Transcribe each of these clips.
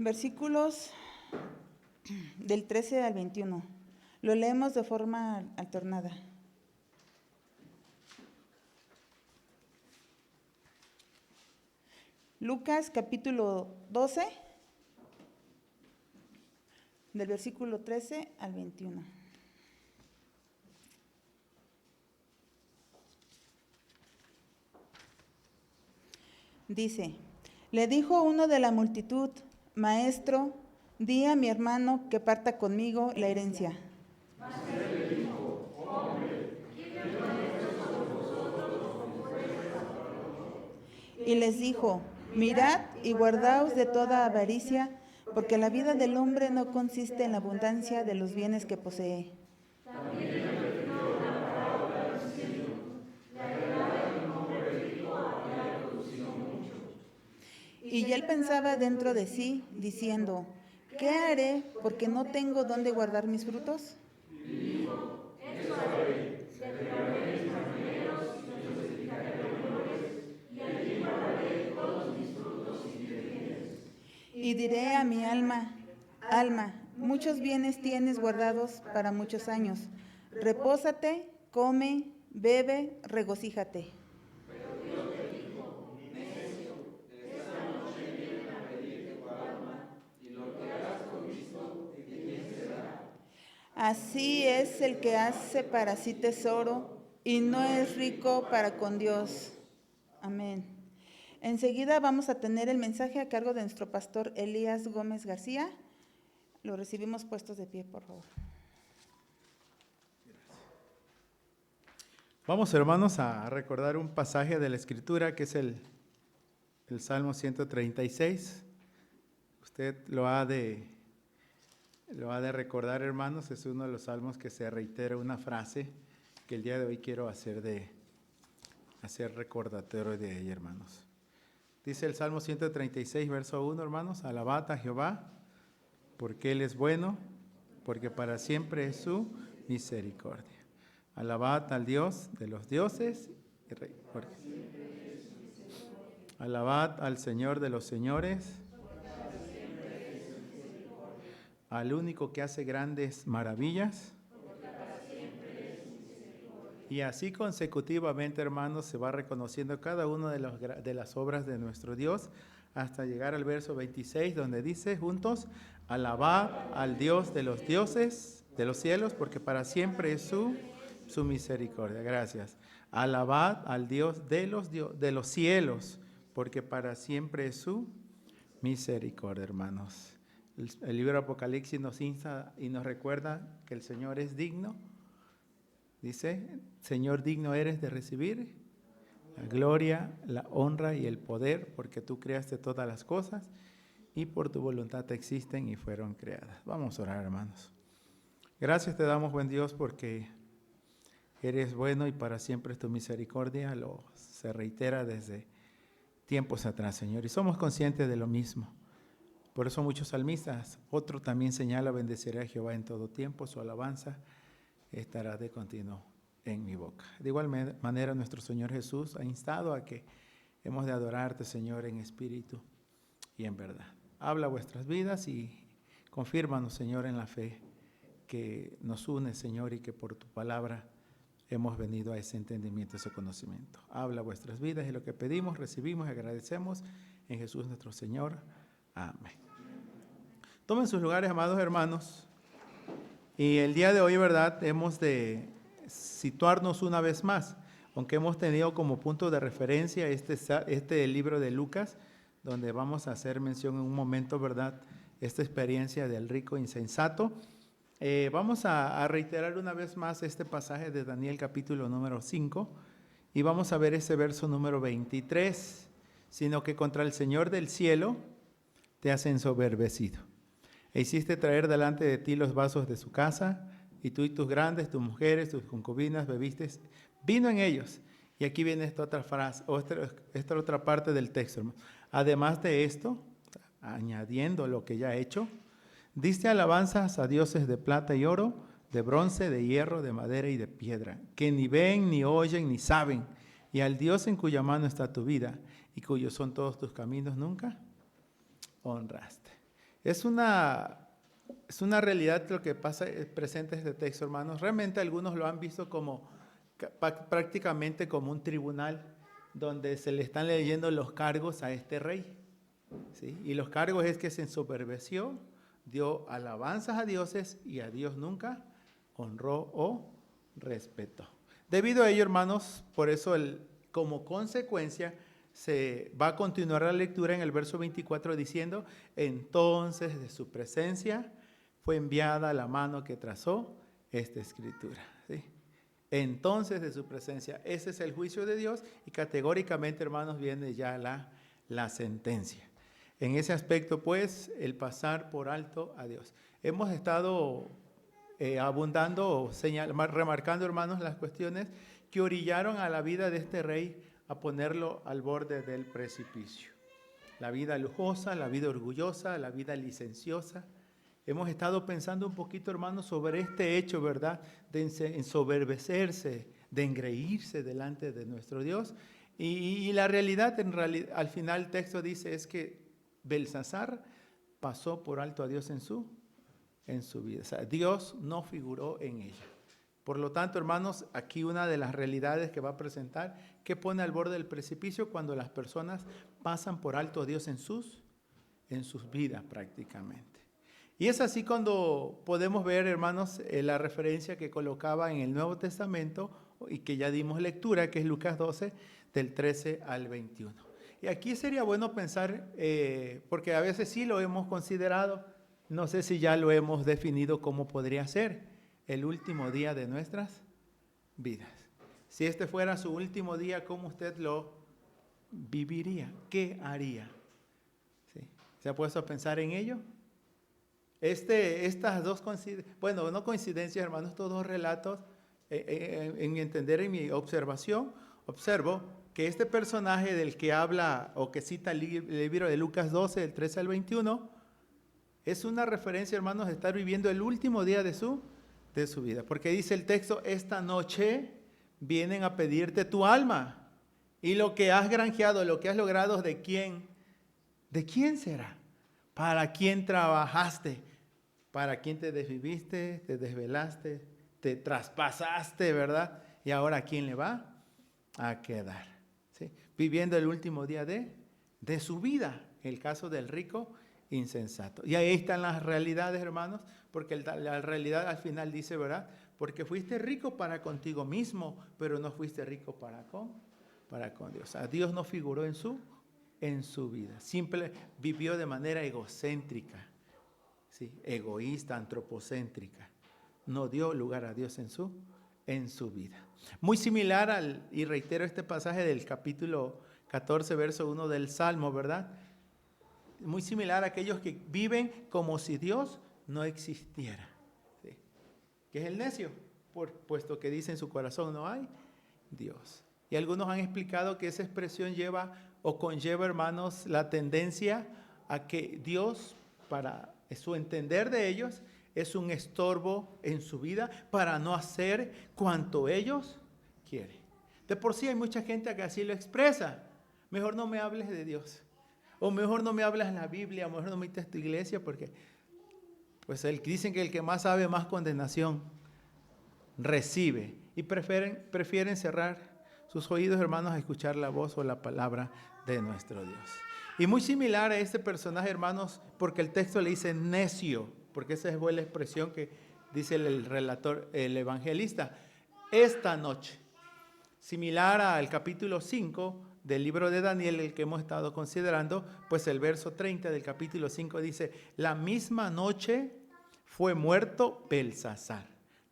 Versículos del 13 al 21. Lo leemos de forma alternada. Lucas capítulo 12, del versículo 13 al 21. Dice, le dijo uno de la multitud: Maestro, di a mi hermano que parta conmigo la herencia. Y les dijo: Mirad y guardaos de toda avaricia, porque la vida del hombre no consiste en la abundancia de los bienes que posee. Y él pensaba dentro de sí, diciendo: ¿Qué haré, porque no tengo dónde guardar mis frutos? Y diré a mi alma: Alma, muchos bienes tienes guardados para muchos años. Repósate, come, bebe, regocíjate. Así es el que hace para sí tesoro y no es rico para con Dios. Amén. Enseguida vamos a tener el mensaje a cargo de nuestro pastor Elías Gómez García. Lo recibimos puestos de pie, por favor. Vamos, hermanos, a recordar un pasaje de la Escritura que es el Salmo 136. Usted lo ha de recordar, hermanos. Es uno de los salmos que se reitera una frase que el día de hoy quiero hacer recordatorio de ella, hermanos. Dice el Salmo 136, verso 1, hermanos: Alabad a Jehová, porque Él es bueno, porque para siempre es su misericordia. Alabad al Dios de los dioses y Rey. Alabad al Señor de los señores, al único que hace grandes maravillas. Y así consecutivamente, hermanos, se va reconociendo cada una de las obras de nuestro Dios, hasta llegar al verso 26, donde dice juntos: Alabad al Dios de los dioses, de los cielos, porque para siempre es su misericordia. Gracias. Alabad al Dios de los cielos, porque para siempre es su misericordia, hermanos. El libro de Apocalipsis nos insta y nos recuerda que el Señor es digno. Dice: Señor, digno eres de recibir la gloria, la honra y el poder, porque tú creaste todas las cosas y por tu voluntad existen y fueron creadas. Vamos a orar, hermanos. Gracias te damos, buen Dios, porque eres bueno y para siempre es tu misericordia. Se reitera desde tiempos atrás, Señor, y somos conscientes de lo mismo. Por eso muchos salmistas, otro también señala: bendeciré a Jehová en todo tiempo, su alabanza estará de continuo en mi boca. De igual manera, nuestro Señor Jesús ha instado a que hemos de adorarte, Señor, en espíritu y en verdad. Habla vuestras vidas y confírmanos, Señor, en la fe que nos une, Señor, y que por tu palabra hemos venido a ese entendimiento, ese conocimiento. Habla vuestras vidas y lo que pedimos, recibimos y agradecemos en Jesús nuestro Señor. Amén. Tomen sus lugares, amados hermanos. Y el día de hoy, ¿verdad?, hemos de situarnos una vez más, aunque hemos tenido como punto de referencia este libro de Lucas, donde vamos a hacer mención en un momento, ¿verdad?, esta experiencia del rico insensato. Vamos a reiterar una vez más este pasaje de Daniel capítulo número 5 y vamos a ver ese verso número 23, sino que contra el Señor del cielo te has ensoberbecido. E hiciste traer delante de ti los vasos de su casa, y tú y tus grandes, tus mujeres, tus concubinas, bebiste vino en ellos. Y aquí viene esta otra frase, esta otra parte del texto, hermano. Además de esto, añadiendo lo que ya ha hecho, diste alabanzas a dioses de plata y oro, de bronce, de hierro, de madera y de piedra, que ni ven, ni oyen, ni saben, y al Dios en cuya mano está tu vida, y cuyos son todos tus caminos, nunca honraste. Es una realidad lo que pasa, presente este texto, hermanos. Realmente algunos lo han visto como prácticamente como un tribunal donde se le están leyendo los cargos a este rey, ¿sí? Y los cargos es que se ensoberbeció, dio alabanzas a dioses y a Dios nunca honró o respetó. Debido a ello, hermanos, por eso como consecuencia se va a continuar la lectura en el verso 24 diciendo: entonces de su presencia fue enviada la mano que trazó esta escritura, ¿sí? Entonces de su presencia, ese es el juicio de Dios y categóricamente, hermanos, viene ya la sentencia. En ese aspecto, pues, el pasar por alto a Dios. Hemos estado abundando, remarcando, hermanos, las cuestiones que orillaron a la vida de este rey a ponerlo al borde del precipicio. La vida lujosa, la vida orgullosa, la vida licenciosa. Hemos estado pensando un poquito, hermanos, sobre este hecho, ¿verdad? De ensoberbecerse, de engreírse delante de nuestro Dios. Y la realidad, al final el texto dice es que Belsasar pasó por alto a Dios en su vida. O sea, Dios no figuró en ella. Por lo tanto, hermanos, aquí una de las realidades que va a presentar, que pone al borde del precipicio cuando las personas pasan por alto a Dios en sus vidas prácticamente. Y es así cuando podemos ver, hermanos, la referencia que colocaba en el Nuevo Testamento y que ya dimos lectura, que es Lucas 12, del 13 al 21. Y aquí sería bueno pensar, porque a veces sí lo hemos considerado, no sé si ya lo hemos definido cómo podría ser el último día de nuestras vidas. Si este fuera su último día, ¿cómo usted lo viviría? ¿Qué haría? ¿Sí? ¿Se ha puesto a pensar en ello? Estas dos coincidencias, bueno, no coincidencias, hermanos, estos dos relatos, en mi entender, en mi observación, observo que este personaje del que habla o que cita el libro de Lucas 12, del 13 al 21, es una referencia, hermanos, de estar viviendo el último día de su vida. Porque dice el texto: esta noche vienen a pedirte tu alma, y lo que has granjeado, lo que has logrado, ¿de quién? ¿De quién será? ¿Para quién trabajaste? ¿Para quién te desviviste, te desvelaste, te traspasaste, verdad? Y ahora, ¿a quién le va a quedar? ¿Sí? Viviendo el último día de su vida, el caso del rico insensato. Y ahí están las realidades, hermanos, porque la realidad al final dice, ¿verdad? Porque fuiste rico para contigo mismo, pero no fuiste rico para con Dios. A Dios no figuró en su vida. Simple vivió de manera egocéntrica, ¿sí? Egoísta, antropocéntrica. No dio lugar a Dios en su vida. Muy similar y reitero este pasaje del capítulo 14, verso 1 del Salmo, ¿verdad? Muy similar a aquellos que viven como si Dios no existiera, ¿sí? Que es el necio, puesto que dice en su corazón no hay Dios. Y algunos han explicado que esa expresión lleva o conlleva, hermanos, la tendencia a que Dios, para su entender de ellos, es un estorbo en su vida para no hacer cuanto ellos quieren. De por sí hay mucha gente que así lo expresa. Mejor no me hables de Dios. O mejor no me hablas en la Biblia, o mejor no me metas a tu iglesia, porque pues dicen que el que más sabe, más condenación recibe. Y prefieren cerrar sus oídos, hermanos, a escuchar la voz o la palabra de nuestro Dios. Y muy similar a este personaje, hermanos, porque el texto le dice necio, porque esa es buena expresión que dice el relator, el evangelista. Esta noche, similar al capítulo 5 del libro de Daniel, el que hemos estado considerando, pues el verso 30 del capítulo 5 dice: la misma noche fue muerto Belsasar,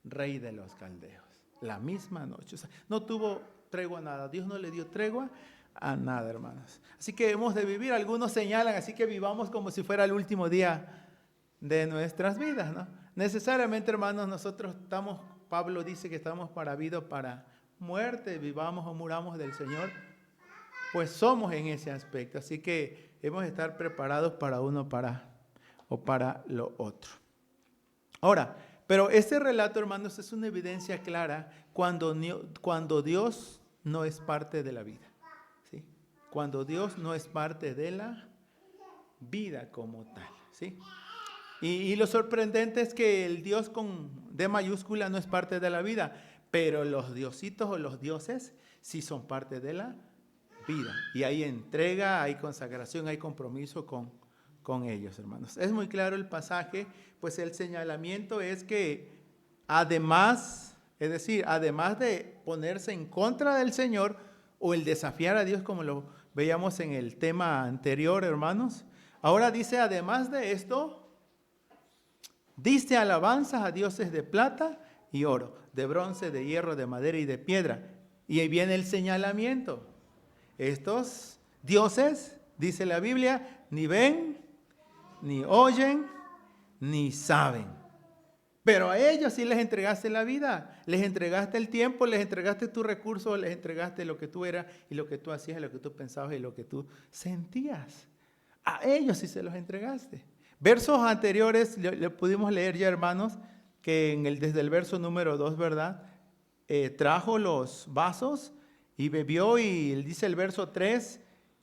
rey de los caldeos. La misma noche. O sea, no tuvo tregua a nada. Dios no le dio tregua a nada, hermanos. Así que hemos de vivir, algunos señalan, así que vivamos como si fuera el último día de nuestras vidas, ¿no? Necesariamente, hermanos, nosotros Pablo dice que estamos para vida o para muerte, vivamos o muramos del Señor, pues somos en ese aspecto. Así que hemos de estar preparados para uno o para lo otro. Ahora, pero este relato, hermanos, es una evidencia clara cuando Dios no es parte de la vida, ¿sí? Cuando Dios no es parte de la vida como tal. ¿sí? Y lo sorprendente es que el Dios con D mayúscula no es parte de la vida, pero los diositos o los dioses sí son parte de la vida. Y hay entrega, hay consagración, hay compromiso con ellos, hermanos. Es muy claro el pasaje, pues el señalamiento es que además, es decir, además de ponerse en contra del Señor o el desafiar a Dios como lo veíamos en el tema anterior, hermanos, ahora dice, además de esto, diste alabanzas a dioses de plata y oro, de bronce, de hierro, de madera y de piedra. Y ahí viene el señalamiento. Estos dioses, dice la Biblia, ni ven, ni oyen, ni saben. Pero a ellos sí les entregaste la vida, les entregaste el tiempo, les entregaste tus recursos, les entregaste lo que tú eras y lo que tú hacías, lo que tú pensabas y lo que tú sentías. A ellos sí se los entregaste. Versos anteriores, le pudimos leer ya, hermanos, que desde el verso número 2, ¿verdad? Trajo los vasos y bebió, y dice el verso 3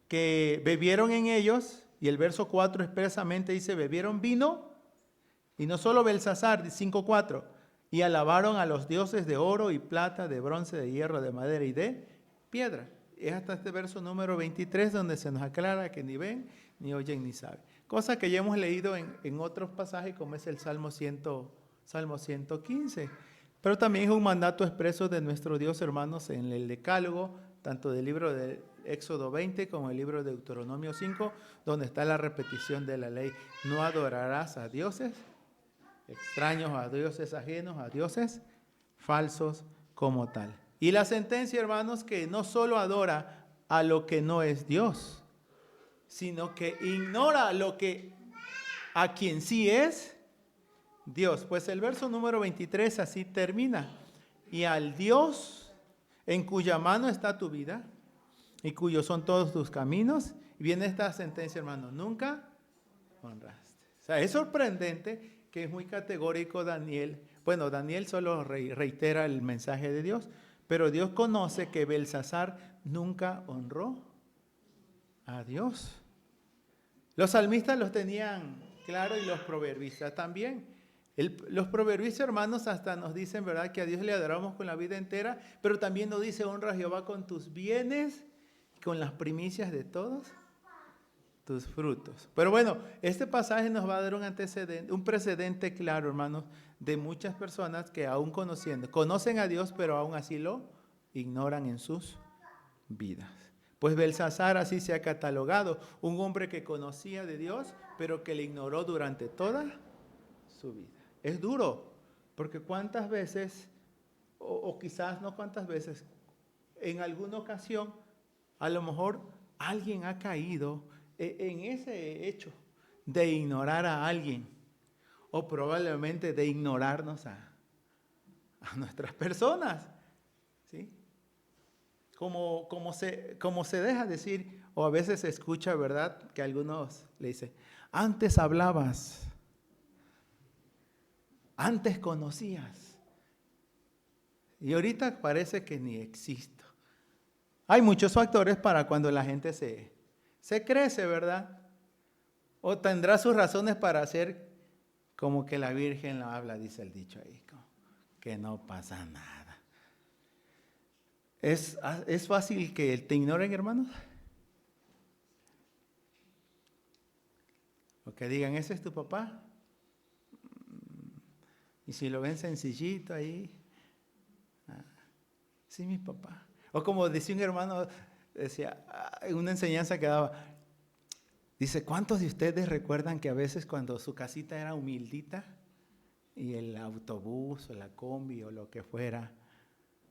que bebieron en ellos, y el verso 4 expresamente dice, bebieron vino, y no solo Belsasar, 5:4, y alabaron a los dioses de oro y plata, de bronce, de hierro, de madera y de piedra. Es hasta este verso número 23 donde se nos aclara que ni ven, ni oyen, ni saben. Cosa que ya hemos leído en otros pasajes, como es el Salmo 115. Pero también es un mandato expreso de nuestro Dios, hermanos, en el Decálogo, tanto del libro de Éxodo 20 como el libro de Deuteronomio 5, donde está la repetición de la ley. No adorarás a dioses extraños, a dioses ajenos, a dioses falsos como tal. Y la sentencia, hermanos, que no solo adora a lo que no es Dios, sino que ignora a quien sí es Dios. Pues el verso número 23 así termina. Y al Dios en cuya mano está tu vida y cuyos son todos tus caminos. Y viene esta sentencia, hermano, nunca honraste. O sea, es sorprendente que es muy categórico Daniel. Bueno, Daniel solo reitera el mensaje de Dios, pero Dios conoce que Belsasar nunca honró a Dios. Los salmistas los tenían claro y los proverbistas también. Los proverbistas, hermanos, hasta nos dicen, ¿verdad?, que a Dios le adoramos con la vida entera, pero también nos dice, honra a Jehová con tus bienes, con las primicias de todos tus frutos. Pero bueno, este pasaje nos va a dar un precedente claro, hermanos, de muchas personas que aún conocen a Dios, pero aún así lo ignoran en sus vidas. Pues Belsasar así se ha catalogado, un hombre que conocía de Dios, pero que le ignoró durante toda su vida. Es duro, porque cuántas veces, o quizás no cuántas veces, en alguna ocasión, a lo mejor alguien ha caído en ese hecho de ignorar a alguien, o probablemente de ignorarnos a nuestras personas, ¿sí? Como se deja decir, o a veces se escucha, ¿verdad?, que algunos le dicen, antes hablabas, antes conocías, y ahorita parece que ni existo. Hay muchos factores para cuando la gente se crece, ¿verdad? O tendrá sus razones para hacer como que la Virgen lo habla, dice el dicho ahí, que no pasa nada. ¿Es fácil que te ignoren, hermanos? O que digan, ¿ese es tu papá? Y si lo ven sencillito ahí, sí, mi papá. O como decía un hermano, decía, una enseñanza que daba, dice, ¿cuántos de ustedes recuerdan que a veces cuando su casita era humildita y el autobús o la combi o lo que fuera,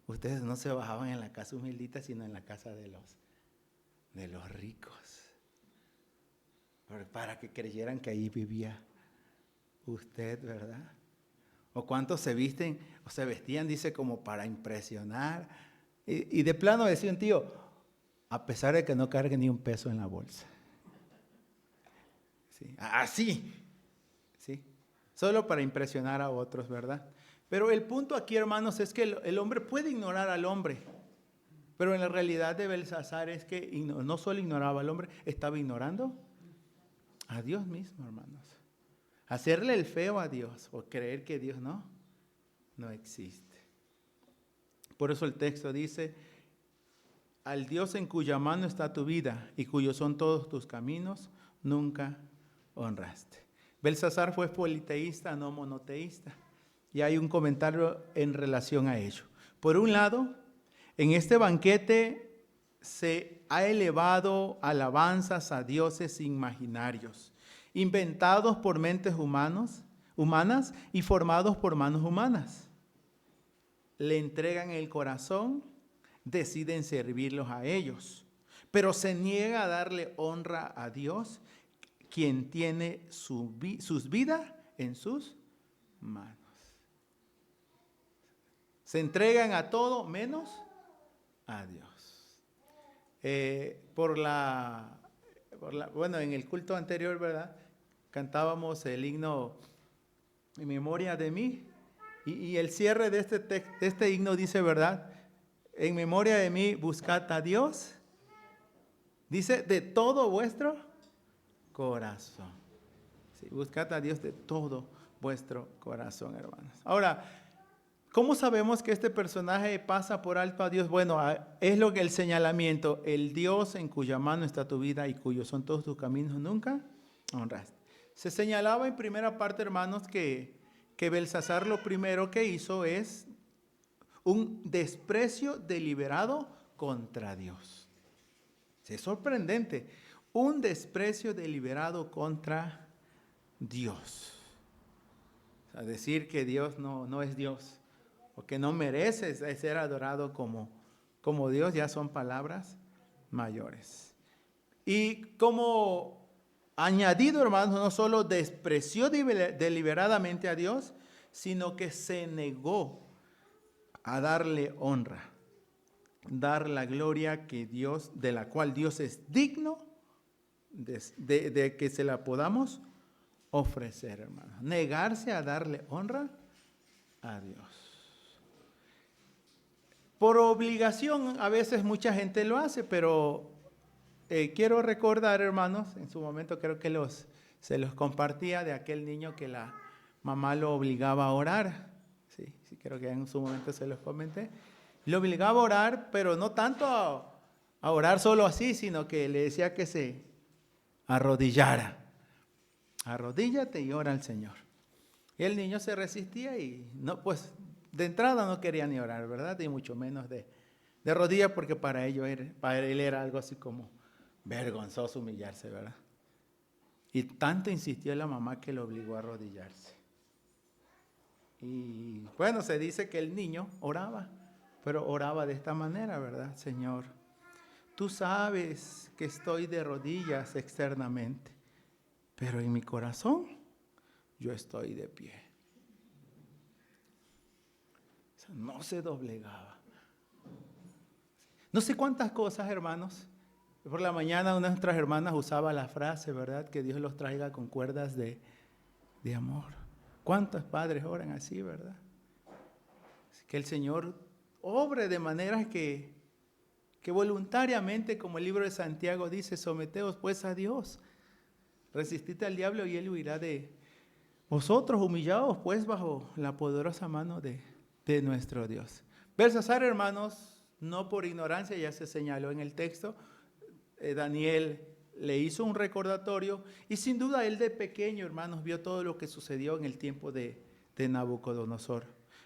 ustedes no se bajaban en la casa humildita, sino en la casa de los ricos? Para que creyeran que ahí vivía usted, ¿verdad? O cuántos se visten o se vestían, dice, como para impresionar. Y de plano decía un tío, a pesar de que no cargue ni un peso en la bolsa. ¿Sí? Así, ¿sí? Solo para impresionar a otros, ¿verdad? Pero el punto aquí, hermanos, es que el hombre puede ignorar al hombre. Pero en la realidad de Belsasar es que no solo ignoraba al hombre, estaba ignorando a Dios mismo, hermanos. hacerle el feo a Dios o creer que Dios no existe. Por eso el texto dice, al Dios en cuya mano está tu vida y cuyos son todos tus caminos, nunca honraste. Belsasar fue politeísta, no monoteísta. Y hay un comentario en relación a ello. Por un lado, en este banquete se ha elevado alabanzas a dioses imaginarios, inventados por mentes humanas y formados por manos humanas. Le entregan el corazón, deciden servirlos a ellos, pero se niega a darle honra a Dios, quien tiene sus vidas en sus manos. Se entregan a todo menos a Dios. Bueno, en el culto anterior, ¿verdad? Cantábamos el himno En memoria de mí. Y el cierre de este himno dice, ¿verdad? En memoria de mí, buscad a Dios. Dice, de todo vuestro corazón. Sí, buscad a Dios de todo vuestro corazón, hermanos. Ahora, ¿cómo sabemos que este personaje pasa por alto a Dios? Bueno, es lo que el señalamiento, el Dios en cuya mano está tu vida y cuyos son todos tus caminos, nunca honraste. Se señalaba en primera parte, hermanos, que Belsasar lo primero que hizo es un desprecio deliberado contra Dios. Es sorprendente, un desprecio deliberado contra Dios. O sea, decir que Dios no es Dios, o que no merece ser adorado como Dios, ya son palabras mayores. Y como añadido, hermanos, no solo despreció deliberadamente a Dios, sino que se negó a darle honra, dar la gloria que Dios, de la cual Dios es digno de que se la podamos ofrecer, hermanos. Negarse a darle honra a Dios. Por obligación, a veces mucha gente lo hace, pero quiero recordar, hermanos, en su momento creo que se los compartía de aquel niño que la mamá lo obligaba a orar. Sí, creo que en su momento se los comenté. Lo obligaba a orar, pero no tanto a orar solo así, sino que le decía que se arrodillara. Arrodíllate y ora al Señor. Y el niño se resistía y no, pues de entrada no quería ni orar, ¿verdad? Y mucho menos de rodillas, porque para él era algo así como vergonzoso humillarse, ¿verdad? Y tanto insistió la mamá que lo obligó a arrodillarse. Y bueno, se dice que el niño oraba, pero oraba de esta manera, ¿verdad? Señor, tú sabes que estoy de rodillas externamente, pero en mi corazón yo estoy de pie. O sea, no se doblegaba. No sé cuántas cosas, hermanos. Por la mañana una de nuestras hermanas usaba la frase, ¿verdad? Que Dios los traiga con cuerdas de amor. ¿Cuántos padres oran así, verdad? Que el Señor obre de maneras que voluntariamente, como el libro de Santiago dice, someteos pues a Dios. Resistid al diablo y él huirá de vosotros, humillados pues bajo la poderosa mano de nuestro Dios. Belsasar, hermanos, no por ignorancia, ya se señaló en el texto, Daniel le hizo un recordatorio y sin duda él de pequeño, hermanos, vio todo lo que sucedió en el tiempo de Nabucodonosor.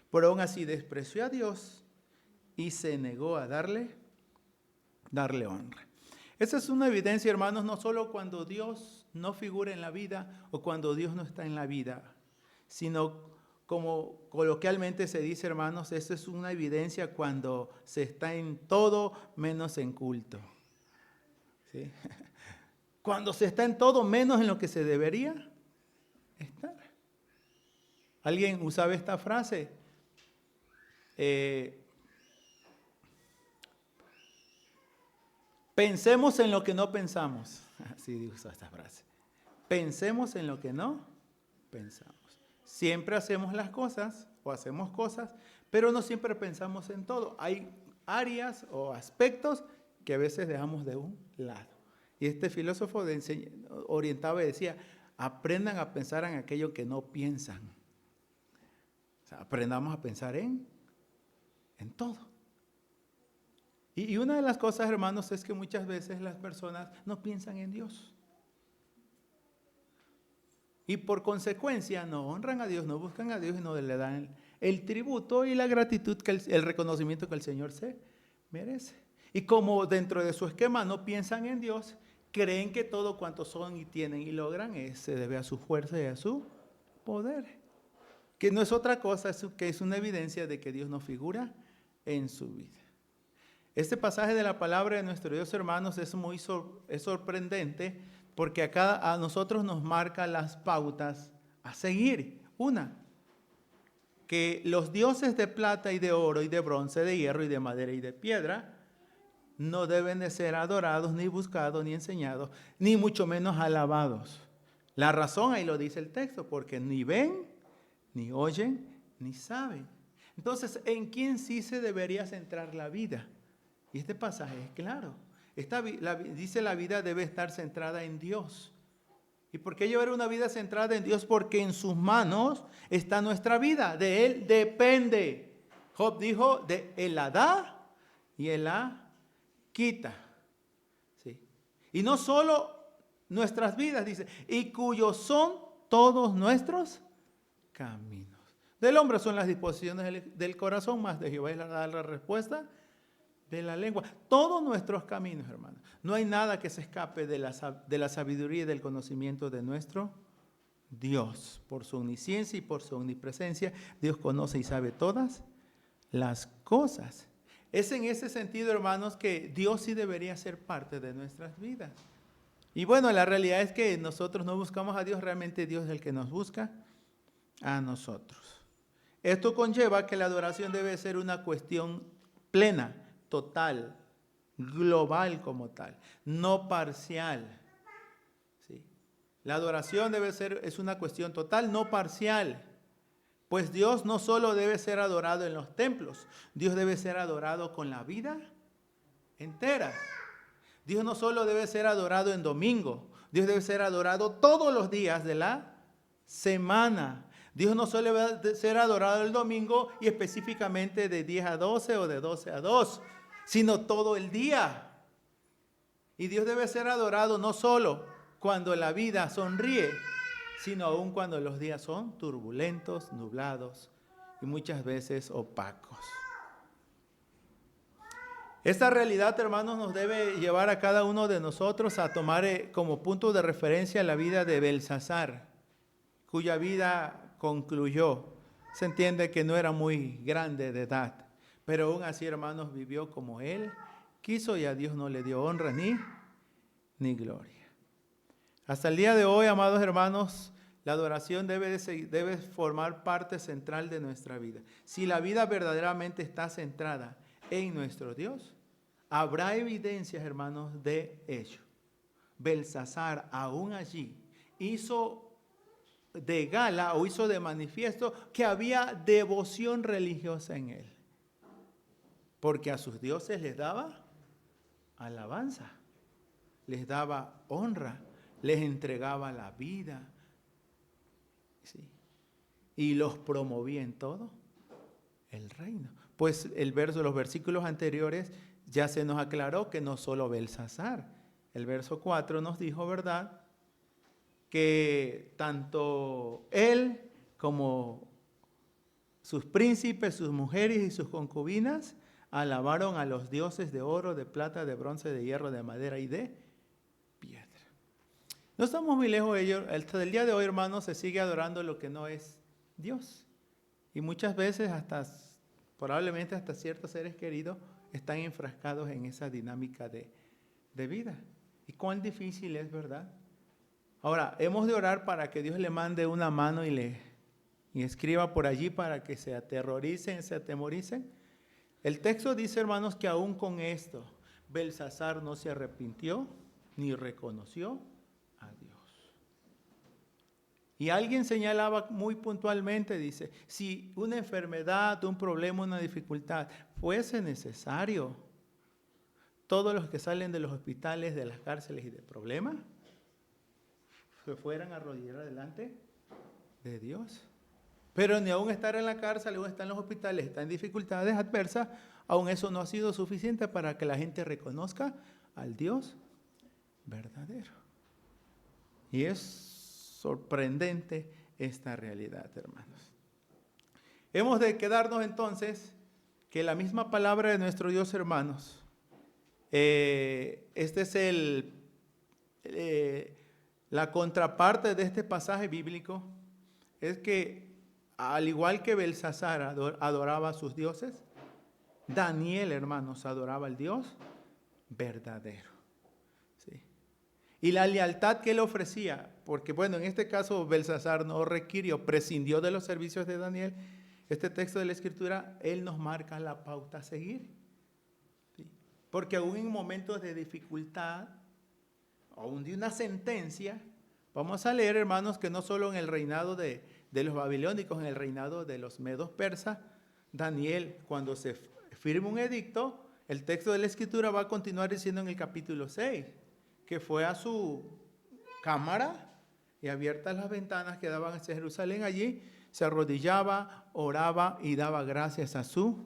Pero aún así despreció a Dios y se negó a darle honra. Esa es una evidencia, hermanos, no solo cuando Dios no figura en la vida o cuando Dios no está en la vida, sino como coloquialmente se dice, hermanos, esa es una evidencia cuando se está en todo menos en culto. ¿Sí? Cuando se está en todo menos en lo que se debería estar. ¿Alguien usaba esta frase? Pensemos en lo que no pensamos. Así usa esta frase. Pensemos en lo que no pensamos. Siempre hacemos las cosas o hacemos cosas, pero no siempre pensamos en todo. Hay áreas o aspectos que a veces dejamos de un lado. Y este filósofo orientaba y decía, aprendan a pensar en aquello que no piensan. O sea, aprendamos a pensar en todo. Y una de las cosas, hermanos, es que muchas veces las personas no piensan en Dios. Y por consecuencia no honran a Dios, no buscan a Dios y no le dan el tributo y la gratitud, el reconocimiento que el Señor se merece. Y como dentro de su esquema no piensan en Dios, creen que todo cuanto son y tienen y logran se debe a su fuerza y a su poder. Que no es otra cosa que es una evidencia de que Dios no figura en su vida. Este pasaje de la palabra de nuestro Dios, hermanos, es sorprendente porque a nosotros nos marca las pautas a seguir. Una, que los dioses de plata y de oro y de bronce, de hierro y de madera y de piedra no deben de ser adorados, ni buscados, ni enseñados, ni mucho menos alabados. La razón, ahí lo dice el texto, porque ni ven, ni oyen, ni saben. Entonces, ¿en quién sí se debería centrar la vida? Y este pasaje es claro. Dice la vida debe estar centrada en Dios. ¿Y por qué llevar una vida centrada en Dios? Porque en sus manos está nuestra vida. De Él depende. Job dijo, de Él la da y Él la quita. ¿Sí? Y no solo nuestras vidas, dice, y cuyos son todos nuestros caminos. Del hombre son las disposiciones del corazón, más de Jehová es la respuesta de la lengua. Todos nuestros caminos, hermanos. No hay nada que se escape de la sabiduría y del conocimiento de nuestro Dios. Por su omnisciencia y por su omnipresencia, Dios conoce y sabe todas las cosas. Es en ese sentido, hermanos, que Dios sí debería ser parte de nuestras vidas. Y bueno, la realidad es que nosotros no buscamos a Dios, realmente Dios es el que nos busca a nosotros. Esto conlleva que la adoración debe ser una cuestión plena, total, global como tal, no parcial. ¿Sí? La adoración es una cuestión total, no parcial. Pues Dios no solo debe ser adorado en los templos, Dios debe ser adorado con la vida entera. Dios no solo debe ser adorado en domingo, Dios debe ser adorado todos los días de la semana. Dios no solo debe ser adorado el domingo y específicamente de 10 a 12 o de 12 a 2, sino todo el día. Y Dios debe ser adorado no solo cuando la vida sonríe, sino aún cuando los días son turbulentos, nublados y muchas veces opacos. Esta realidad, hermanos, nos debe llevar a cada uno de nosotros a tomar como punto de referencia la vida de Belsasar, cuya vida concluyó. Se entiende que no era muy grande de edad, pero aún así, hermanos, vivió como él quiso y a Dios no le dio honra ni gloria. Hasta el día de hoy, amados hermanos, la adoración debe formar parte central de nuestra vida. Si la vida verdaderamente está centrada en nuestro Dios, habrá evidencias, hermanos, de ello. Belsasar, aún allí, hizo de gala o hizo de manifiesto que había devoción religiosa en él. Porque a sus dioses les daba alabanza, les daba honra, les entregaba la vida. ¿Sí? Y los promovía en todo el reino. Pues los versículos anteriores ya se nos aclaró que no solo Belsasar. El verso 4 nos dijo, ¿verdad?, que tanto él como sus príncipes, sus mujeres y sus concubinas alabaron a los dioses de oro, de plata, de bronce, de hierro, de madera y de piedra. No estamos muy lejos de ello. Hasta el día de hoy, hermanos, se sigue adorando lo que no es Dios. Y muchas veces probablemente hasta ciertos seres queridos están enfrascados en esa dinámica de vida. Y cuán difícil es, ¿verdad? Ahora, hemos de orar para que Dios le mande una mano y escriba por allí para que se atemoricen. El texto dice, hermanos, que aún con esto, Belsasar no se arrepintió ni reconoció a Dios. Y alguien señalaba muy puntualmente, dice, si una enfermedad, un problema, una dificultad fuese necesario, todos los que salen de los hospitales, de las cárceles y de problemas, se fueran a arrodillar delante de Dios. Pero ni aún estar en la cárcel, aún estar en los hospitales, está en dificultades adversas, aún eso no ha sido suficiente para que la gente reconozca al Dios verdadero. Y es sorprendente esta realidad, hermanos. Hemos de quedarnos entonces que la misma palabra de nuestro Dios, hermanos, este es la contraparte de este pasaje bíblico, es que al igual que Belsasar adoraba a sus dioses, Daniel, hermanos, adoraba al Dios verdadero. ¿Sí? Y la lealtad que él ofrecía, porque bueno, en este caso Belsasar no requirió, prescindió de los servicios de Daniel. Este texto de la Escritura, él nos marca la pauta a seguir. ¿Sí? Porque aún en momentos de dificultad, aún de una sentencia, vamos a leer, hermanos, que no solo en el reinado de los babilónicos, en el reinado de los medos persas, Daniel, cuando se firma un edicto, el texto de la Escritura va a continuar diciendo en el capítulo 6, que fue a su cámara y abiertas las ventanas que daban hacia Jerusalén, allí se arrodillaba, oraba y daba gracias a su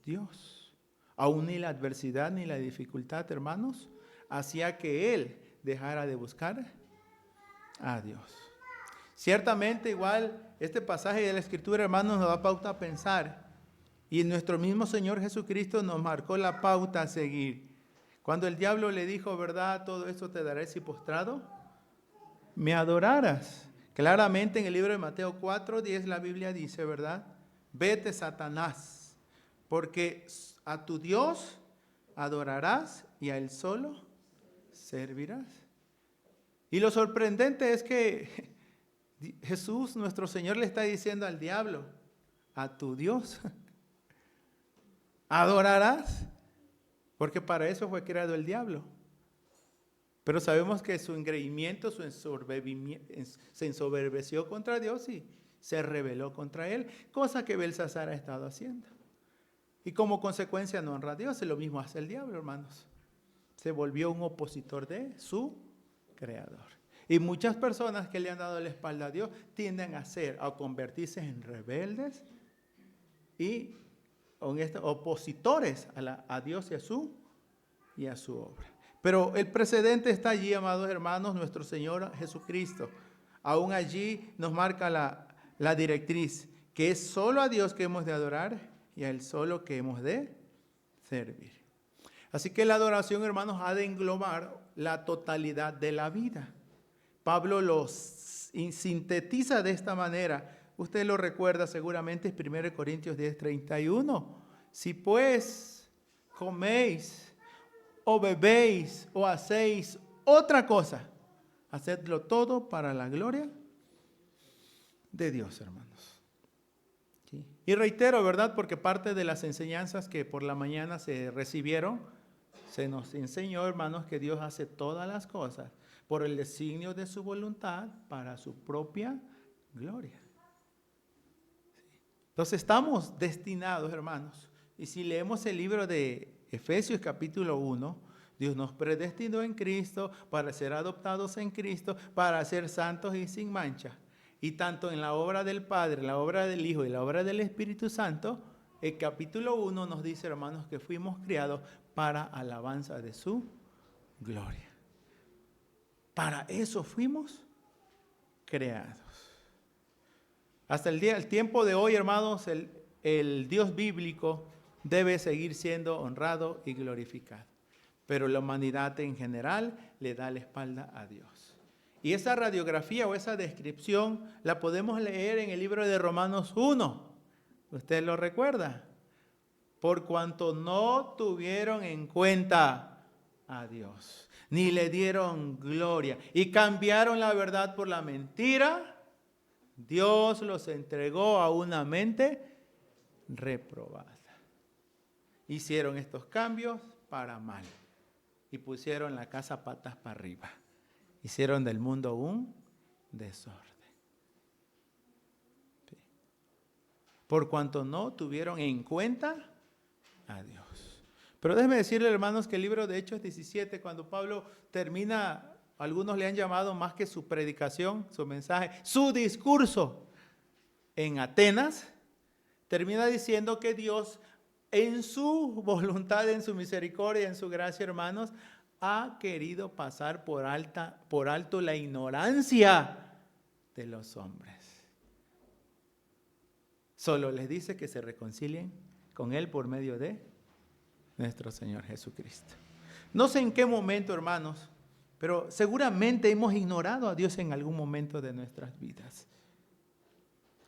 Dios. Aún ni la adversidad ni la dificultad, hermanos, hacía que él dejara de buscar a Dios. Ciertamente igual este pasaje de la Escritura, hermanos, nos da pauta a pensar. Y nuestro mismo Señor Jesucristo nos marcó la pauta a seguir. Cuando el diablo le dijo, ¿verdad? Todo esto te daré si postrado me adoraras. Claramente en el libro de Mateo 4:10 la Biblia dice, ¿verdad? Vete, Satanás, porque a tu Dios adorarás y a Él solo servirás. Y lo sorprendente es que Jesús, nuestro Señor, le está diciendo al diablo, a tu Dios adorarás, porque para eso fue creado el diablo. Pero sabemos que su engreimiento, se ensoberbeció contra Dios y se rebeló contra Él, cosa que Belsasar ha estado haciendo. Y como consecuencia no honra a Dios, y lo mismo hace el diablo, hermanos. Se volvió un opositor de su creador. Y muchas personas que le han dado la espalda a Dios tienden a convertirse en rebeldes y opositores a Dios y a su obra. Pero el precedente está allí, amados hermanos, nuestro Señor Jesucristo. Aún allí nos marca la directriz, que es solo a Dios que hemos de adorar y a Él solo que hemos de servir. Así que la adoración, hermanos, ha de englobar la totalidad de la vida. Pablo los sintetiza de esta manera. Usted lo recuerda seguramente, es 1 Corintios 10:31. Si pues coméis o bebéis o hacéis otra cosa, hacedlo todo para la gloria de Dios, hermanos. ¿Sí? Y reitero, ¿verdad? Porque parte de las enseñanzas que por la mañana se recibieron, se nos enseñó, hermanos, que Dios hace todas las cosas por el designio de su voluntad para su propia gloria. ¿Sí? Entonces estamos destinados, hermanos. Y si leemos el libro de Efesios capítulo 1, Dios nos predestinó en Cristo para ser adoptados en Cristo, para ser santos y sin mancha. Y tanto en la obra del Padre, la obra del Hijo y la obra del Espíritu Santo, el capítulo 1 nos dice, hermanos, que fuimos criados para alabanza de su gloria. Para eso fuimos creados. Hasta el tiempo de hoy, hermanos, el Dios bíblico debe seguir siendo honrado y glorificado. Pero la humanidad en general le da la espalda a Dios. Y esa radiografía o esa descripción la podemos leer en el libro de Romanos 1. ¿Usted lo recuerda? Por cuanto no tuvieron en cuenta a Dios, ni le dieron gloria, y cambiaron la verdad por la mentira, Dios los entregó a una mente reprobada. Hicieron estos cambios para mal y pusieron la casa patas para arriba. Hicieron del mundo un desorden. Sí. Por cuanto no tuvieron en cuenta a Dios. Pero déjenme decirle, hermanos, que el libro de Hechos 17, cuando Pablo termina algunos le han llamado más que su predicación, su mensaje, su discurso en Atenas, termina diciendo que Dios en su voluntad, en su misericordia, en su gracia, hermanos, ha querido pasar por alto la ignorancia de los hombres. Solo les dice que se reconcilien con Él por medio de nuestro Señor Jesucristo. No sé en qué momento, hermanos, pero seguramente hemos ignorado a Dios en algún momento de nuestras vidas.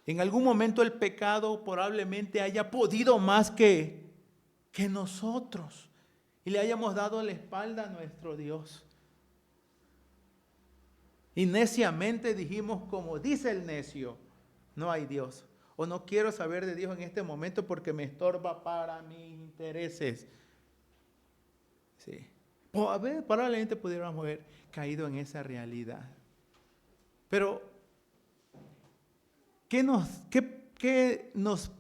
En algún momento el pecado probablemente haya podido más que nosotros y le hayamos dado la espalda a nuestro Dios. Y neciamente dijimos, como dice el necio, no hay Dios. O no quiero saber de Dios en este momento porque me estorba para mis intereses. Sí. Probablemente pudiéramos haber caído en esa realidad. Pero, ¿qué nos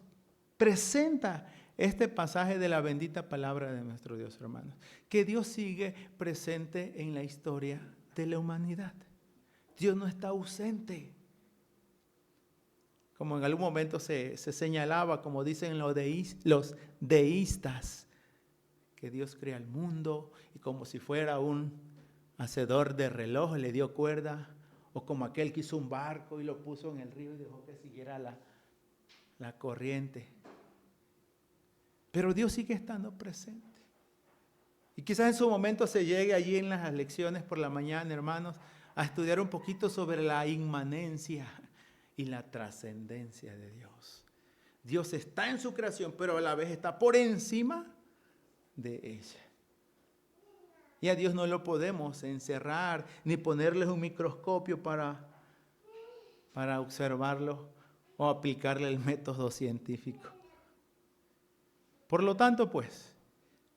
presenta este pasaje de la bendita palabra de nuestro Dios, hermanos? Que Dios sigue presente en la historia de la humanidad. Dios no está ausente. Como en algún momento se señalaba, como dicen los deístas, que Dios crea el mundo y como si fuera un hacedor de reloj le dio cuerda, o como aquel que hizo un barco y lo puso en el río y dejó que siguiera la corriente. Pero Dios sigue estando presente. Y quizás en su momento se llegue allí en las lecciones por la mañana, hermanos, a estudiar un poquito sobre la inmanencia y la trascendencia de Dios. Dios está en su creación, pero a la vez está por encima de ella. Y a Dios no lo podemos encerrar ni ponerles un microscopio para observarlo o aplicarle el método científico. Por lo tanto, pues,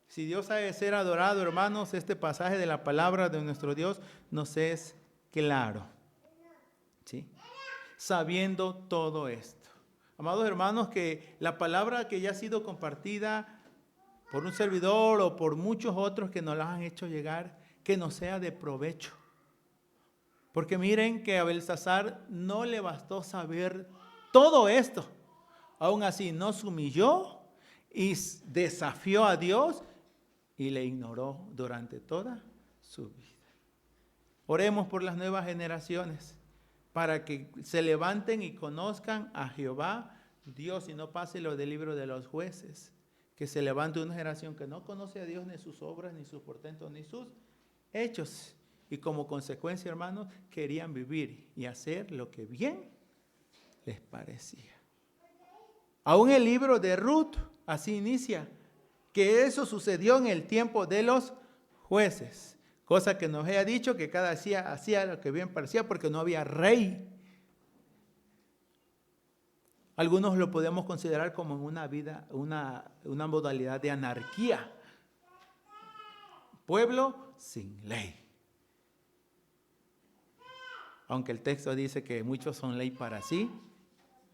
si Dios ha de ser adorado, hermanos, este pasaje de la palabra de nuestro Dios nos es claro, ¿sí? Sabiendo todo esto. Amados hermanos, que la palabra que ya ha sido compartida por un servidor o por muchos otros que nos las han hecho llegar, que nos sea de provecho. Porque miren que a Belsasar no le bastó saber todo esto. Aún así nos humilló y desafió a Dios y le ignoró durante toda su vida. Oremos por las nuevas generaciones para que se levanten y conozcan a Jehová Dios y no pase lo del libro de los jueces. Que se levante una generación que no conoce a Dios ni sus obras, ni sus portentos, ni sus hechos. Y como consecuencia, hermanos, querían vivir y hacer lo que bien les parecía. Aún el libro de Ruth así inicia, que eso sucedió en el tiempo de los jueces. Cosa que nos haya dicho que cada hacía lo que bien parecía porque no había rey. Algunos lo podemos considerar como en una vida, una modalidad de anarquía. Pueblo sin ley. Aunque el texto dice que muchos son ley para sí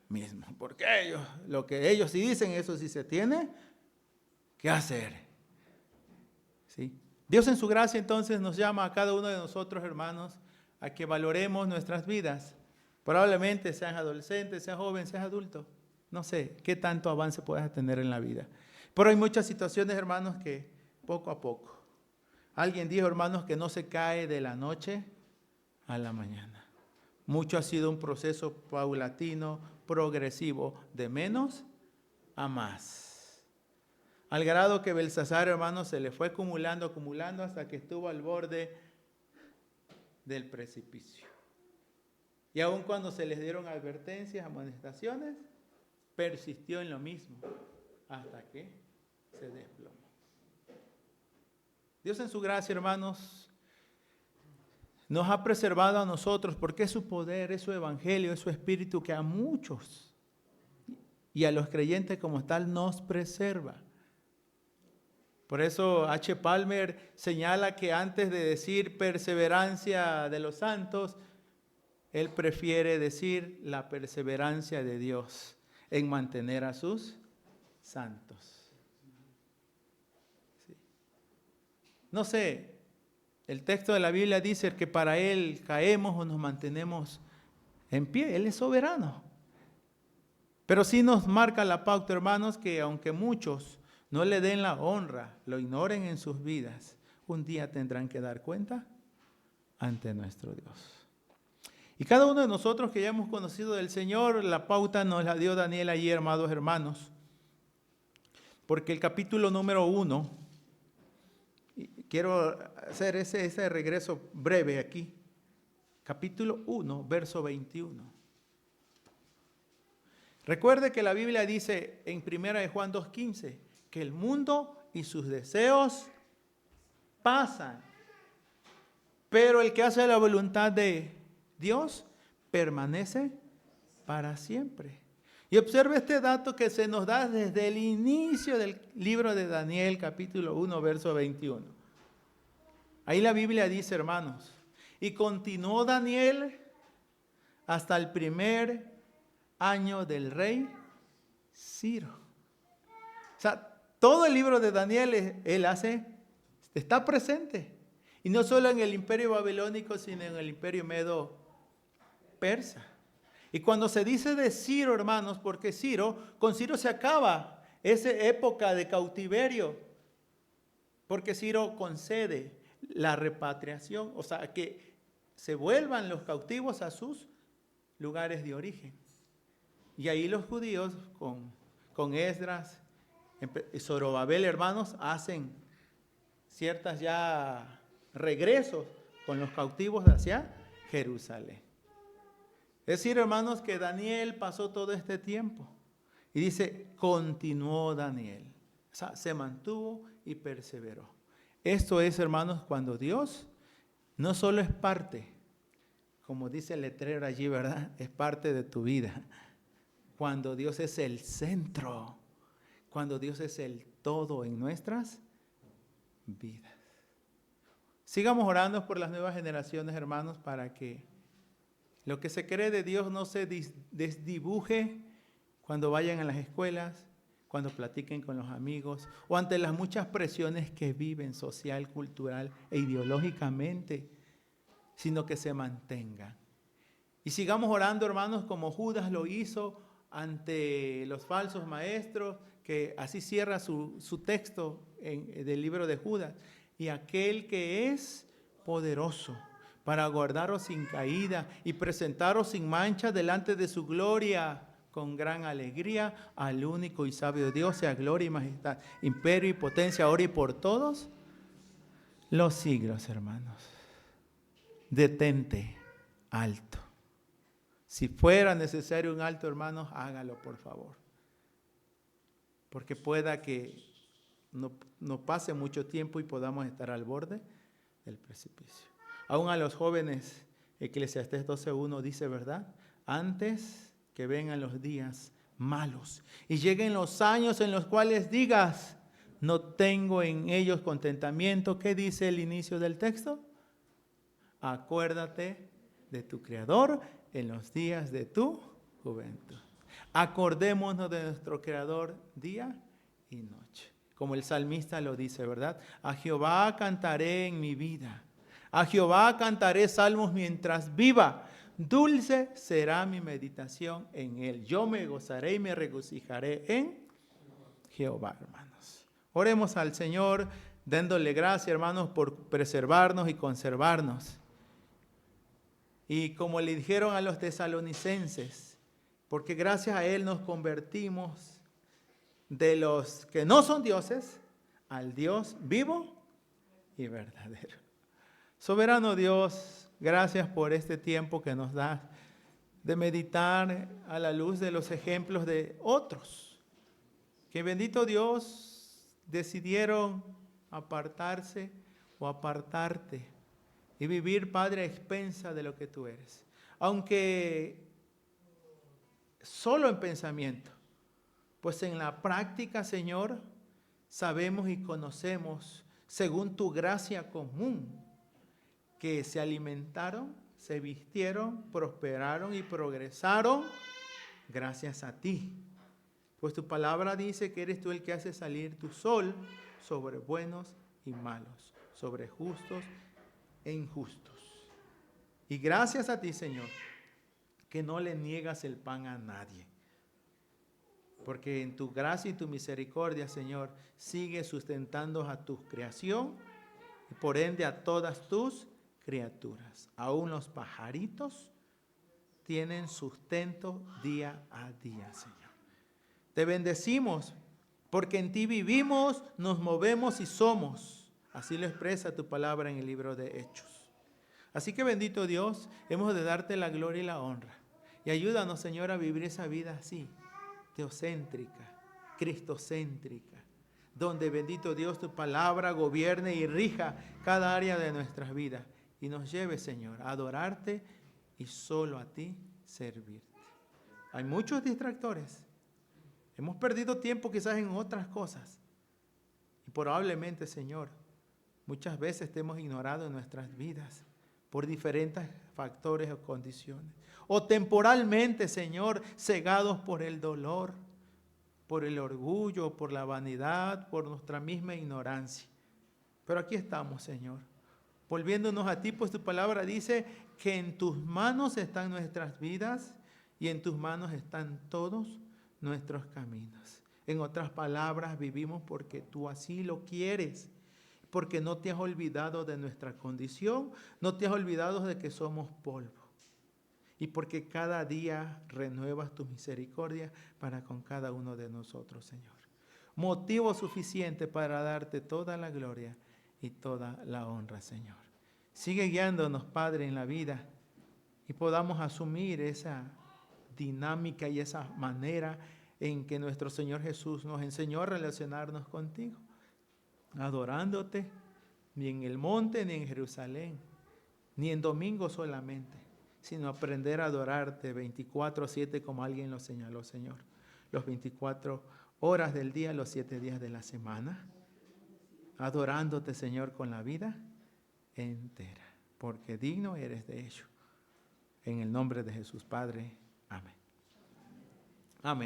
mismos. Porque lo que ellos sí dicen, eso sí se tiene que hacer. ¿Sí? Dios en su gracia entonces nos llama a cada uno de nosotros, hermanos, a que valoremos nuestras vidas. Probablemente seas adolescente, seas joven, seas adulto. No sé qué tanto avance puedas tener en la vida. Pero hay muchas situaciones, hermanos, que poco a poco. Alguien dijo, hermanos, que no se cae de la noche a la mañana. Mucho ha sido un proceso paulatino, progresivo, de menos a más. Al grado que Belsasar, hermanos, se le fue acumulando hasta que estuvo al borde del precipicio. Y aun cuando se les dieron advertencias, amonestaciones, persistió en lo mismo hasta que se desplomó. Dios en su gracia, hermanos, nos ha preservado a nosotros porque es su poder, es su evangelio, es su espíritu que a muchos y a los creyentes como tal nos preserva. Por eso H. Palmer señala que antes de decir perseverancia de los santos, él prefiere decir la perseverancia de Dios en mantener a sus santos. Sí. No sé, el texto de la Biblia dice que para Él caemos o nos mantenemos en pie. Él es soberano. Pero sí nos marca la pauta, hermanos, que aunque muchos no le den la honra, lo ignoren en sus vidas, un día tendrán que dar cuenta ante nuestro Dios. Y cada uno de nosotros que ya hemos conocido del Señor, la pauta nos la dio Daniel ayer, amados hermanos. Porque el capítulo número 1, quiero hacer ese regreso breve aquí. Capítulo 1, verso 21. Recuerde que la Biblia dice en 1 Juan 2:15 que el mundo y sus deseos pasan, pero el que hace la voluntad de Dios permanece para siempre. Y observe este dato que se nos da desde el inicio del libro de Daniel, capítulo 1, verso 21. Ahí la Biblia dice, hermanos, y continuó Daniel hasta el primer año del rey Ciro. O sea, todo el libro de Daniel está presente. Y no solo en el imperio babilónico, sino en el imperio medo persa. Y cuando se dice de Ciro, hermanos, porque con Ciro se acaba esa época de cautiverio, porque Ciro concede la repatriación, o sea, que se vuelvan los cautivos a sus lugares de origen. Y ahí los judíos con Esdras y Zorobabel, hermanos, hacen ciertas ya regresos con los cautivos hacia Jerusalén. Es decir, hermanos, que Daniel pasó todo este tiempo. Y dice, continuó Daniel. O sea, se mantuvo y perseveró. Esto es, hermanos, cuando Dios no solo es parte, como dice el letrero allí, ¿verdad? Es parte de tu vida. Cuando Dios es el centro, cuando Dios es el todo en nuestras vidas. Sigamos orando por las nuevas generaciones, hermanos, para que lo que se cree de Dios no se desdibuje cuando vayan a las escuelas, cuando platiquen con los amigos o ante las muchas presiones que viven social, cultural e ideológicamente, sino que se mantengan. Y sigamos orando, hermanos, como Judas lo hizo ante los falsos maestros, que así cierra su texto del libro de Judas. Y aquel que es poderoso para guardaros sin caída y presentaros sin mancha delante de su gloria con gran alegría, al único y sabio Dios, sea gloria y majestad, imperio y potencia, ahora y por todos los siglos, hermanos. Detente, alto. Si fuera necesario un alto, hermanos, hágalo, por favor. Porque pueda que no pase mucho tiempo y podamos estar al borde del precipicio. Aún a los jóvenes, Eclesiastés 12:1 dice, ¿verdad? Antes que vengan los días malos y lleguen los años en los cuales digas, no tengo en ellos contentamiento. ¿Qué dice el inicio del texto? Acuérdate de tu Creador en los días de tu juventud. Acordémonos de nuestro Creador día y noche. Como el salmista lo dice, ¿verdad? A Jehová cantaré en mi vida. A Jehová cantaré salmos mientras viva. Dulce será mi meditación en él. Yo me gozaré y me regocijaré en Jehová, hermanos. Oremos al Señor, dándole gracias, hermanos, por preservarnos y conservarnos. Y como le dijeron a los tesalonicenses, porque gracias a Él nos convertimos de los que no son dioses al Dios vivo y verdadero. Soberano Dios, gracias por este tiempo que nos das de meditar a la luz de los ejemplos de otros, que bendito Dios decidieron apartarse o apartarte y vivir, Padre, a expensa de lo que tú eres. Aunque solo en pensamiento, pues en la práctica, Señor, sabemos y conocemos, según tu gracia común, que se alimentaron, se vistieron, prosperaron y progresaron gracias a ti. Pues tu palabra dice que eres tú el que hace salir tu sol sobre buenos y malos, sobre justos e injustos. Y gracias a ti, Señor, que no le niegas el pan a nadie. Porque en tu gracia y tu misericordia, Señor, sigue sustentando a tu creación y por ende a todas tus criaturas. Aún los pajaritos tienen sustento día a día, Señor. Te bendecimos porque en ti vivimos, nos movemos y somos. Así lo expresa tu palabra en el libro de Hechos. Así que bendito Dios, hemos de darte la gloria y la honra. Y ayúdanos, Señor, a vivir esa vida así, teocéntrica, cristocéntrica, donde, bendito Dios, tu palabra gobierne y rija cada área de nuestras vidas y nos lleve, Señor, a adorarte y solo a ti servirte. Hay muchos distractores. Hemos perdido tiempo quizás en otras cosas y probablemente, Señor, muchas veces te hemos ignorado en nuestras vidas por diferentes factores o condiciones. O temporalmente, Señor, cegados por el dolor, por el orgullo, por la vanidad, por nuestra misma ignorancia. Pero aquí estamos, Señor, volviéndonos a ti, pues tu palabra dice que en tus manos están nuestras vidas y en tus manos están todos nuestros caminos. En otras palabras, vivimos porque tú así lo quieres, porque no te has olvidado de nuestra condición, no te has olvidado de que somos polvo. Y porque cada día renuevas tu misericordia para con cada uno de nosotros, Señor. Motivo suficiente para darte toda la gloria y toda la honra, Señor. Sigue guiándonos, Padre, en la vida y podamos asumir esa dinámica y esa manera en que nuestro Señor Jesús nos enseñó a relacionarnos contigo, adorándote, ni en el monte, ni en Jerusalén, ni en domingo solamente, sino aprender a adorarte 24/7 como alguien lo señaló, Señor. Los 24 horas del día, los 7 días de la semana, adorándote, Señor, con la vida entera, porque digno eres de ello. En el nombre de Jesús, Padre. Amén. Amén.